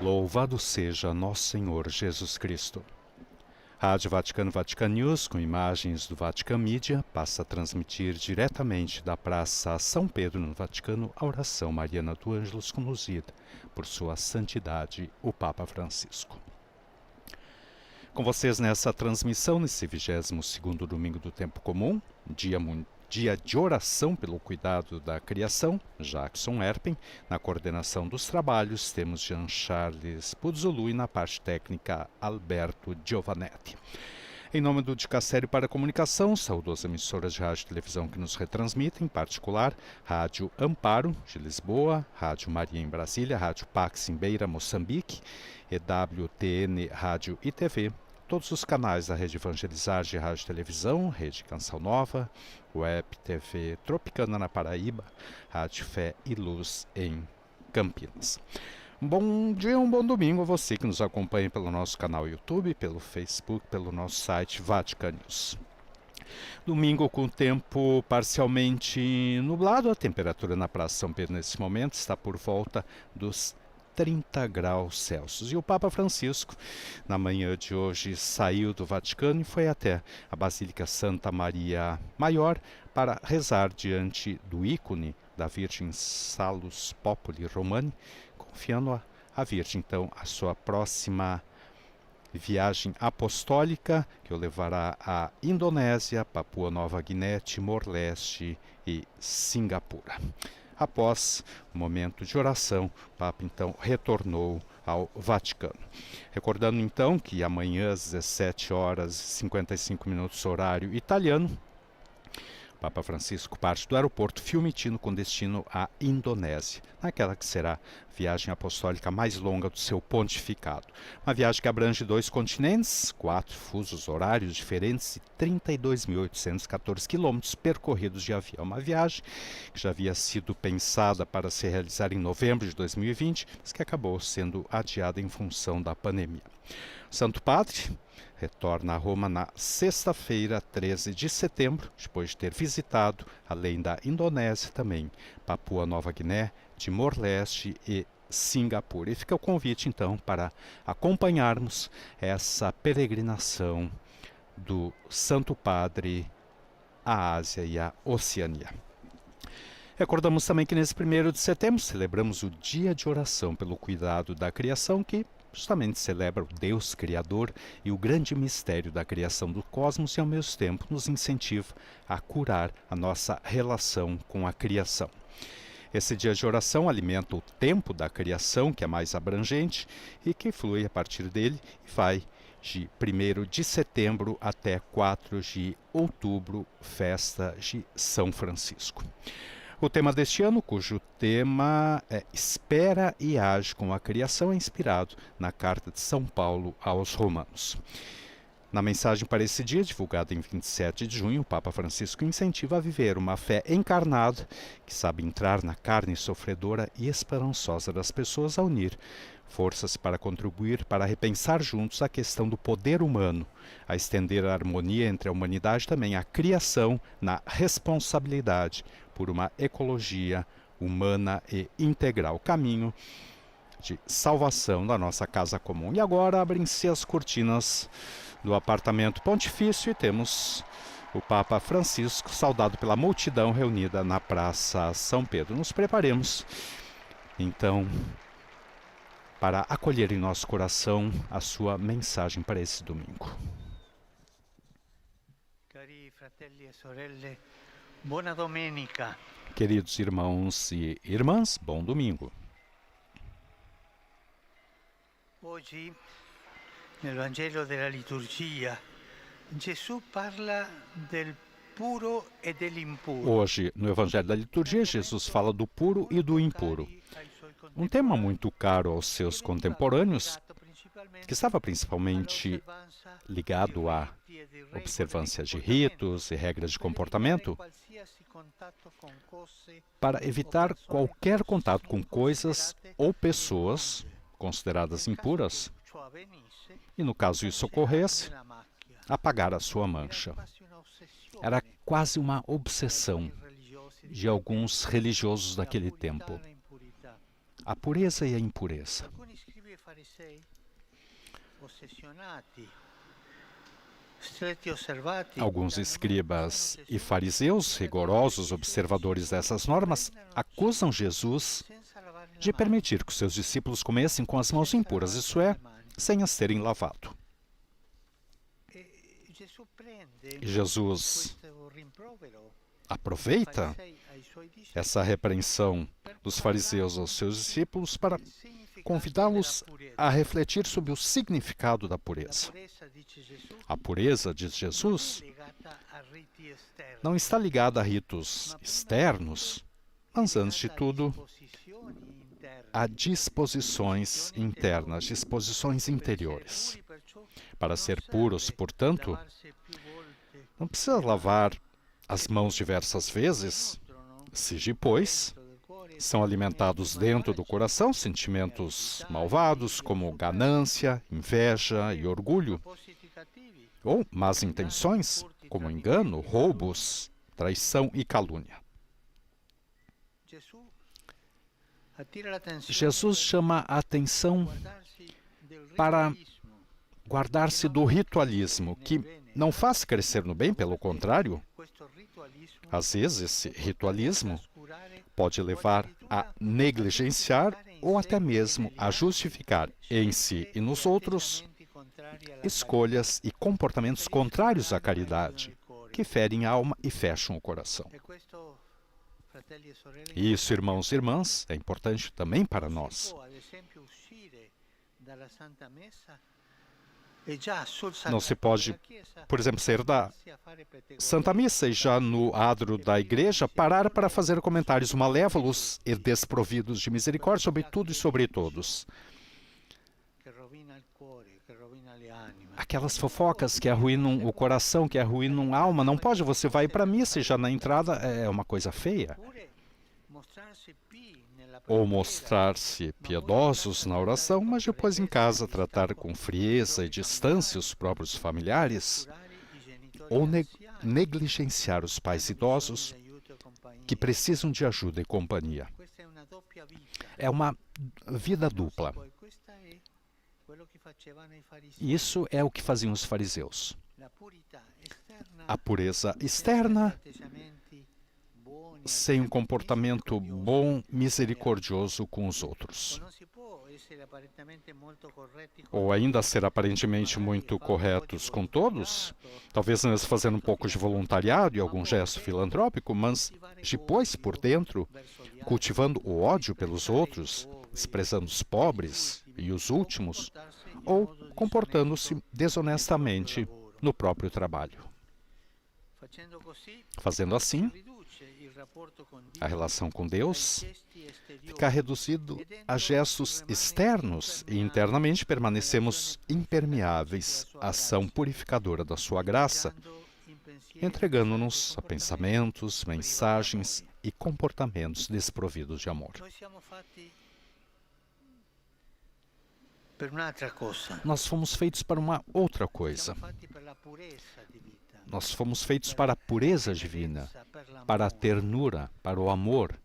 Louvado seja Nosso Senhor Jesus Cristo. Rádio Vaticano Vatican News, com imagens do Vatican Media, passa a transmitir diretamente da Praça São Pedro, no Vaticano, a oração mariana do Ângelus Conduzido por Sua Santidade, o Papa Francisco. Com vocês nessa transmissão, nesse 22º domingo do Tempo Comum, dia de oração pelo cuidado da criação, Jackson Erpen. Na coordenação dos trabalhos temos Jean Charles Puzzolu e na parte técnica Alberto Giovanetti. Em nome do Dicastério para a Comunicação, saúdo as emissoras de rádio e televisão que nos retransmitem, em particular Rádio Amparo, de Lisboa, Rádio Maria em Brasília, Rádio Pax em Beira, Moçambique, EWTN Rádio e TV, todos os canais da Rede Evangelizar de Rádio e Televisão, Rede Canção Nova, Web TV Tropicana na Paraíba, Rádio Fé e Luz em Campinas. Um bom dia, um bom domingo a você que nos acompanha pelo nosso canal YouTube, pelo Facebook, pelo nosso site Vatican News. Domingo com tempo parcialmente nublado, a temperatura na Praça São Pedro nesse momento está por volta dos 30 graus Celsius. E o Papa Francisco, na manhã de hoje, saiu do Vaticano e foi até a Basílica Santa Maria Maior para rezar diante do ícone da Virgem Salus Populi Romani, confiando à Virgem, então, a sua próxima viagem apostólica, que o levará à Indonésia, Papua Nova Guiné, Timor-Leste e Singapura. Após o momento de oração, o Papa então retornou ao Vaticano. Recordando então que amanhã às 17 horas e 55 minutos horário italiano, o Papa Francisco parte do aeroporto Fiumicino com destino à Indonésia, naquela que será a viagem apostólica mais longa do seu pontificado. Uma viagem que abrange 2 continentes, 4 fusos horários diferentes e 32.814 quilômetros percorridos de avião. Uma viagem que já havia sido pensada para se realizar em novembro de 2020, mas que acabou sendo adiada em função da pandemia. O Santo Padre retorna a Roma na sexta-feira, 13 de setembro, depois de ter visitado, além da Indonésia, também Papua Nova Guiné, Timor-Leste e Singapura. E fica o convite, então, para acompanharmos essa peregrinação do Santo Padre à Ásia e à Oceania. Recordamos também que nesse 1º de setembro celebramos o Dia de Oração pelo Cuidado da Criação, que justamente celebra o Deus Criador e o grande mistério da criação do cosmos e, ao mesmo tempo, nos incentiva a curar a nossa relação com a criação. Esse dia de oração alimenta o tempo da criação, que é mais abrangente e que flui a partir dele e vai de 1º de setembro até 4 de outubro, festa de São Francisco. O tema deste ano, cujo tema é Espera e Age com a Criação, é inspirado na carta de São Paulo aos Romanos. Na mensagem para esse dia, divulgada em 27 de junho, o Papa Francisco incentiva a viver uma fé encarnada que sabe entrar na carne sofredora e esperançosa das pessoas, a unir forças para contribuir para repensar juntos a questão do poder humano, a estender a harmonia entre a humanidade, também a criação na responsabilidade por uma ecologia humana e integral, caminho de salvação da nossa casa comum. E agora abrem-se as cortinas do apartamento pontifício e temos o Papa Francisco, saudado pela multidão reunida na Praça São Pedro. Nos preparemos, então, para acolher em nosso coração a sua mensagem para esse domingo. Cari fratelli e sorelle, buona domenica. Queridos irmãos e irmãs, bom domingo. Oggi, nel Vangelo della liturgia, Gesù parla del puro e dell'impuro. Hoje, no Evangelho da Liturgia, Jesus fala do puro e do impuro. Um tema muito caro aos seus contemporâneos, que estava principalmente ligado à observância de ritos e regras de comportamento, para evitar qualquer contato com coisas ou pessoas consideradas impuras, e no caso isso ocorresse, apagar a sua mancha. Era quase uma obsessão de alguns religiosos daquele tempo. A pureza e a impureza. farisei, ossessionati, stretti osservati, Alguns escribas e fariseus, rigorosos observadores dessas normas, acusam Jesus senza lavare le de mani, permitir que os seus discípulos comessem com as mãos impuras, isso é, sem as terem lavado. E Gesù prende E Jesus questo rimprovero aproveita farisei ai suoi discepoli essa repreensão dos fariseus aos seus discípulos para il significato convidá-los della purezza. a refletir sobre o significado da La pureza. purezza, dice Gesù, A pureza, diz non Jesus, è legata a riti esterni, não está ligada a ritos externos, mas antes de tudo disposizioni interne. a disposições internas, disposições interiores. Para ser puros, portanto, Lavarsi più volte não precisa lavar as mãos diversas vezes, se depois dentro del cuore são alimentados dentro do coração sentimentos malvados como ganância, inveja e orgulho, propositi cattivi. ou más intenções como engano, roubos, traição e calúnia. Gesù attira l'attenzione Jesus chama a atenção guardarsi del para ritualismo, guardar-se do ritualismo, que não faz crescer no bem, pelo contrário, questo ritualismo às vezes esse ritualismo trascurare pode levar a negligenciar ou até mesmo a justificar em si e nos outros atteggiamenti contrari alla escolhas e comportamentos contrários à caridade, que ferem a alma e fecham o coração. carità. E questo, fratelli e sorelle, E isso, irmãos e irmãs, é importante também para nós. può, ad esempio, uscire dalla Santa Messa e già sul Não se sacramento pode, della Chiesa por exemplo, sair da inizi a fare pettegolezzi. Santa Missa e já no adro da igreja parar para fazer comentários malévolos e desprovidos de misericórdia sobre tudo e sobre todos. Che rovina il cuore, che rovina le anime. Aquelas fofocas que arruinam o coração, que arruinam a alma. Não pode, você vai para a missa e já na entrada é uma coisa feia. Oppure mostrarsi pii nella Ou preghiera, mostrar-se piedosos na oração, mas depois em casa tratar com frieza e distância os próprios familiares, curare i genitori ou anziani, negligenciar os pais idosos bisogno di aiuto e compagnia. que precisam de ajuda e companhia. Questa è una doppia vita. É uma vida dupla. Poi questa è quello che facevano i farisei. Isso é o que faziam os fariseus. La purità esterna A pureza senza externa, atteggiamenti buoni, sem um atteggiamenti comportamento misericordiosi. bom, misericordioso com os outros. O non si può essere apparentemente molto corretti con Ou ainda ser aparentemente muito corretos com todos, talvez mesmo fazendo um pouco de voluntariado e algum gesto filantrópico, mas depois, por dentro, verso gli altri, cultivando o ódio pelos outros, desprezando os pobres e os últimos, comportarsi in ou modo comportando-se disonesto desonestamente nel proprio lavoro. no próprio trabalho. Facendo così, Fazendo assim, riduce il rapporto con Dio a relação com ai Deus gesti esteriori fica reduzido a gestos externos e internamente permanecemos impermeáveis à ação purificadora da sua graça, dando in pensieri entregando-nos a pensamentos, mensagens e comportamentos desprovidos de amor. Noi siamo fatti per un'altra cosa. Nós fomos feitos para uma outra coisa. Siamo fatti per la purezza di vita, Nós fomos feitos para a pureza divina, per l'amore. para a ternura, para o amor.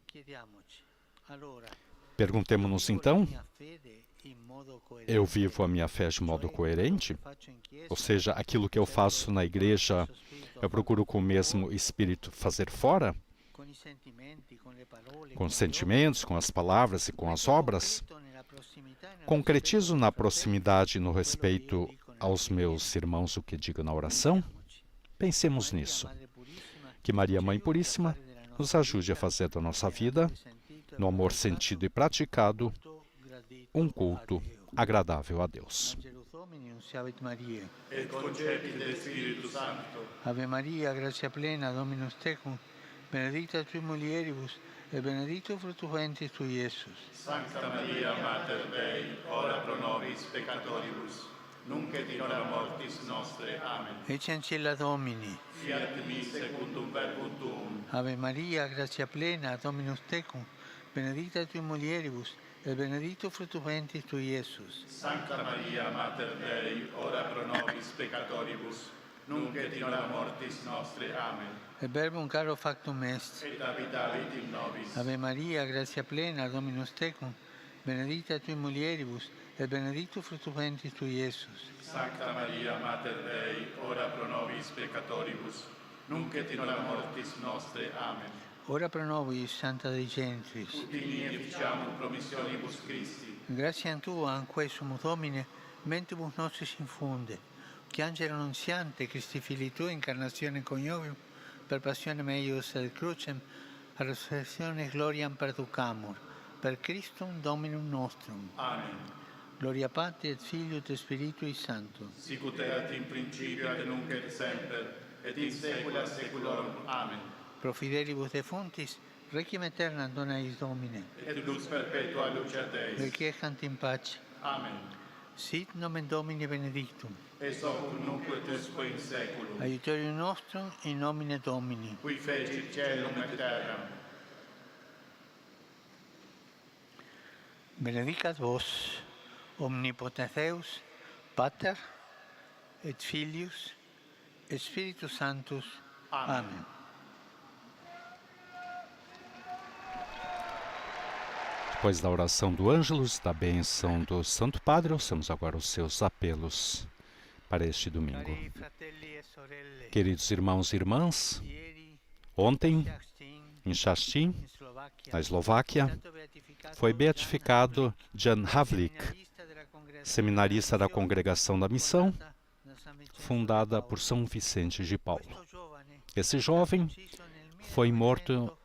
Chiediamoci, allora, Perguntemo-nos vivo la então, mia fede in modo coerente, eu vivo a minha fé de modo cioè, coerente? quello che faccio in chiesa, Ou seja, aquilo que eu faço na igreja, eu procuro com o mesmo espírito fazer fora? con i sentimenti, con le parole, Com con os gli sentimentos, com as palavras e com as obras? concreto nella prossimità e nel Concretizo na rispetto dei proximidade e no fratelli, quello che respeito io dico nella aos meus irmãos o que digo na oração? Chiediamoci. Pensemos Maria, nisso. Madre Purissima, Que Maria, ci Mãe aiuti a Puríssima, fare della nostra nos ajude a vita fazer da nossa un vida, amore sentito e no amor valutato, sentido e praticado, culto gradito um a culto Deo. agradável a Deus. Angelus Domini, unciavit Mariae. et concepit de Spiritu Sancto. Ave Maria, gratia plena, Dominus tecum, benedicta tui mulieribus, e benedictus fructus ventris tui, Iesus. Sancta Maria, Mater Dei, ora pro nobis peccatoribus, nunc et in hora mortis nostre. Amen. Ecce ancilla Domini. Fiat mi secundum verbum tuum. Ave Maria, gratia plena, Dominus tecum, benedicta tui mulieribus, e benedictus fructus ventris tui, Iesus. Sancta Maria, Mater Dei, ora pro nobis peccatoribus, nunc et in hora mortis nostre. Amen. E verbum caro factum est. Et habitavit in nobis. Ave Maria, gratia plena, Dominus tecum, benedicta tui mulieribus, et benedictus fructus ventris tui, Iesus. Sancta Maria, Mater Dei, ora pro nobis peccatoribus, nunc et in hora mortis nostre. Amen. Ora pro nobis, Santa Dei Gentris. Utini efficiamur promissionibus Christi. Gratiam Tua, anque sumus Domine, mentibus nostris infunde, che angelo annunziante, Christi Filii Tui, incarnazione coniovium, per passione meius et crucem, a resurrectione gloriam perducamur, per Christum Dominum nostrum. Amen. Gloria Patri et Filio et Spiritui Sancto. Sicut erat in principio et nunc et semper, et in saecula saeculorum. Amen. Pro fidelibus defunctis, requiem aeternam dona eis Domine. Et lux perpetua lucet Deis. Requiescant in pace. Amen. Sit nomen Domini benedictum. Ex hoc nunc et usque in saeculum. Aiutorium nostrum in nomine Domini. Qui fecit caelum et terram. Benedicat vos, omnipotens Deus, Pater, et Filius, et Spiritus Sanctus. Amen. Depois da oração do Ângelus, da bênção do Santo Padre, ouçamos agora os seus apelos para este domingo. Cari fratelli e sorelle, Queridos irmãos e irmãs, ieri ontem, Justin, em Chastin, in Slovacchia, na Eslováquia, stato beatificato foi beatificado Jan Havlik, seminarista della congregazione seminarista da Congregação da Missão, fondata da San Vincenzo fundada Paulo. por São Vicente de Paulo. Questo giovane Esse jovem ucciso nel foi morto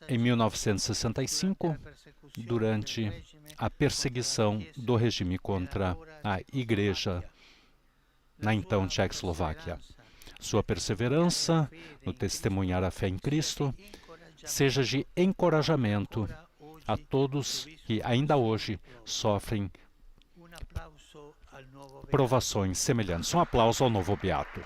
em 1965 durante la persecuzione durante del regime a perseguição do regime contra a Igreja na então Tchecoslováquia. Sua perseverança no testemunhar a fé em Cristo seja de encorajamento a todos que ainda hoje sofrem Un applauso al nuovo beato. provações semelhantes. Um aplauso ao novo beato.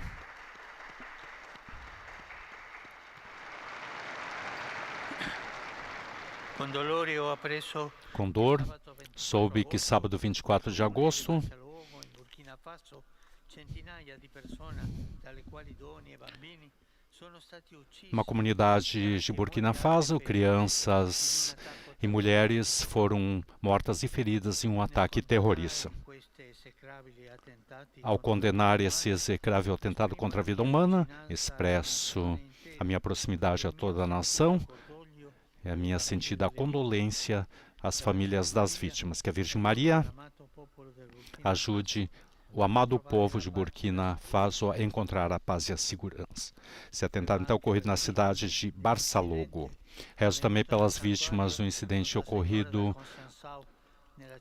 Con dolore ho appreso Com dor, sabato 24 soube que sábado 24 de agosto, in Burkina Faso, centinaia di persone, dalle quali donne e bambini, sono stati uccisi. uma comunidade de Burkina Faso, crianças e mulheres foram mortas e feridas em um ataque terrorista. Ao condenar esse execrável atentado contra a vida humana, expresso a minha proximidade a toda a nação e a minha sentida condolência às famílias das vítimas. Que a Virgem Maria ajude o amado povo de Burkina Faso a encontrar a paz e a segurança. Esse atentado então ocorrido na cidade de Barçalogo. Rezo também pelas vítimas do incidente ocorrido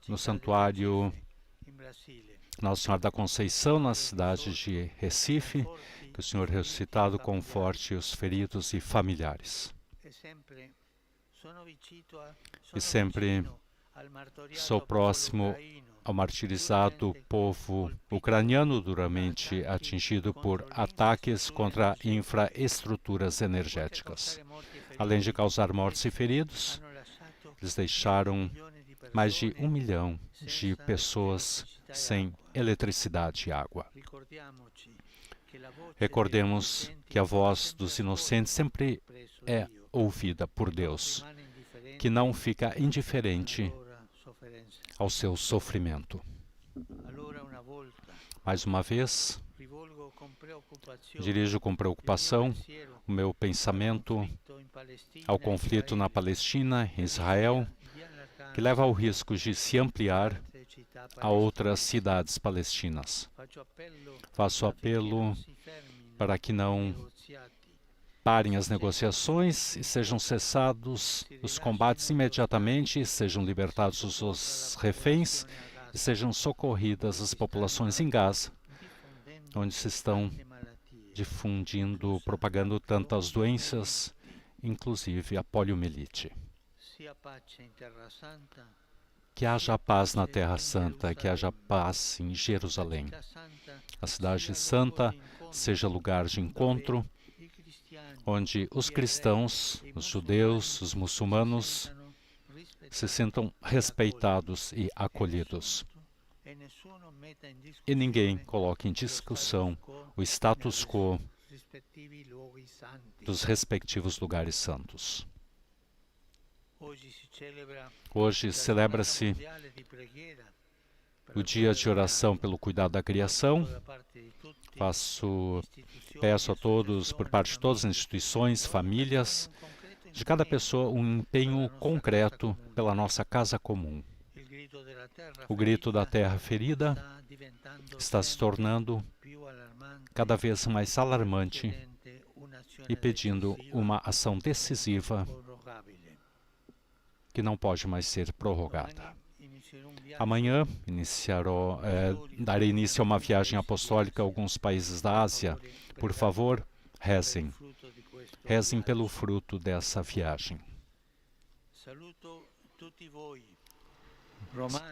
no santuário Nossa Senhora da Conceição, na cidade de Recife, que o Senhor ressuscitado conforte os feridos e familiares. E sempre sou próximo ao martirizado povo ucraniano duramente atingido por ataques contra infraestruturas energéticas. Além de causar mortes e feridos, eles deixaram mais de 1 milhão de pessoas sem eletricidade e água. Recordemos que a voz dos inocentes sempre é ouvida por Deus, que não fica indiferente ao seu sofrimento. Mais uma vez, dirijo com preocupação o meu pensamento ao conflito na Palestina, em Israel, que leva ao risco de se ampliar a outras cidades palestinas. Faço apelo para que não parem as negociações e sejam cessados os combates imediatamente, sejam libertados os reféns e sejam socorridas as populações em Gaza, onde se estão difundindo, propagando tantas doenças, inclusive a poliomielite. Que haja paz na Terra Santa, que haja paz em Jerusalém. A cidade santa seja lugar de encontro, onde os cristãos, os judeus, os muçulmanos se sintam respeitados e acolhidos. E ninguém coloque em discussão o status quo dos respectivos lugares santos. Hoje celebra-se o dia de oração pelo cuidado da criação. Peço a todos, por parte de todas as instituições, famílias, de cada pessoa, um empenho concreto pela nossa casa comum. O grito da terra ferida está se tornando cada vez mais alarmante e pedindo uma ação decisiva que não pode mais ser prorrogada. Amanhã darei início a uma viagem apostólica a alguns países da Ásia. Por favor, rezem. Rezem pelo fruto dessa viagem.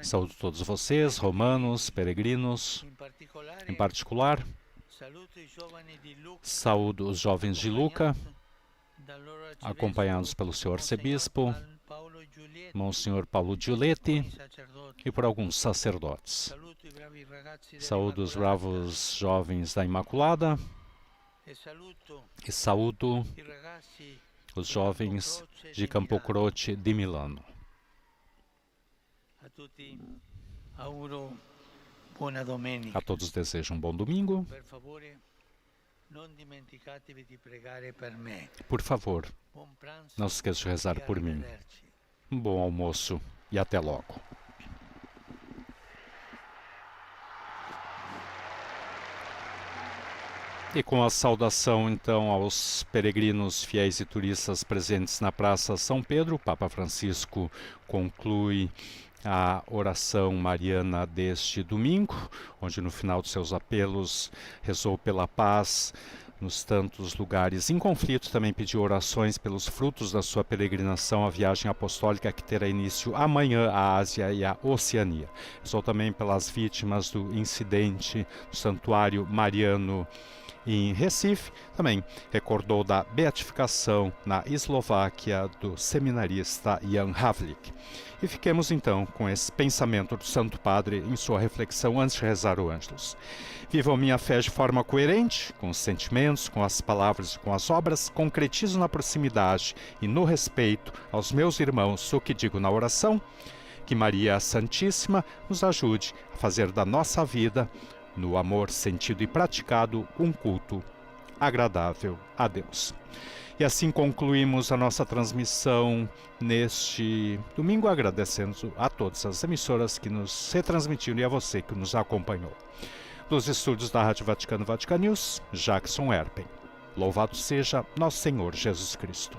Saúdo todos vocês, romanos, peregrinos. Em particular, saúdo os jovens de Lucca, acompanhados pelo seu arcebispo, Monsenhor Paulo Giuletti, e por alguns sacerdotes. Saúdo os bravos jovens da Imaculada e saúdo os jovens de Campocroce de Milano. A todos desejo um bom domingo. Por favor, não se esqueça de rezar por mim. Um bom almoço e até logo. E com a saudação, então, aos peregrinos, fiéis e turistas presentes na Praça São Pedro, o Papa Francisco conclui a oração mariana deste domingo, onde no final de seus apelos rezou pela paz nos tantos lugares em conflito, também pediu orações pelos frutos da sua peregrinação à viagem apostólica que terá início amanhã à Ásia e à Oceania. Rezou também pelas vítimas do incidente do Santuário Mariano em Recife. Também recordou da beatificação na Eslováquia do seminarista Jan Havlik. E fiquemos então com esse pensamento do Santo Padre em sua reflexão antes de rezar o Ângelus. Vivam minha fé de forma coerente, com os sentimentos, com as palavras e com as obras, concretizo na proximidade e no respeito aos meus irmãos o que digo na oração, que Maria Santíssima nos ajude a fazer da nossa vida, no amor sentido e praticado, um culto agradável a Deus. E assim concluímos a nossa transmissão neste domingo, agradecendo a todas as emissoras que nos retransmitiram e a você que nos acompanhou. Dos estúdios da Rádio Vaticano, Vatican News, Jackson Erpen. Louvado seja nosso Senhor Jesus Cristo.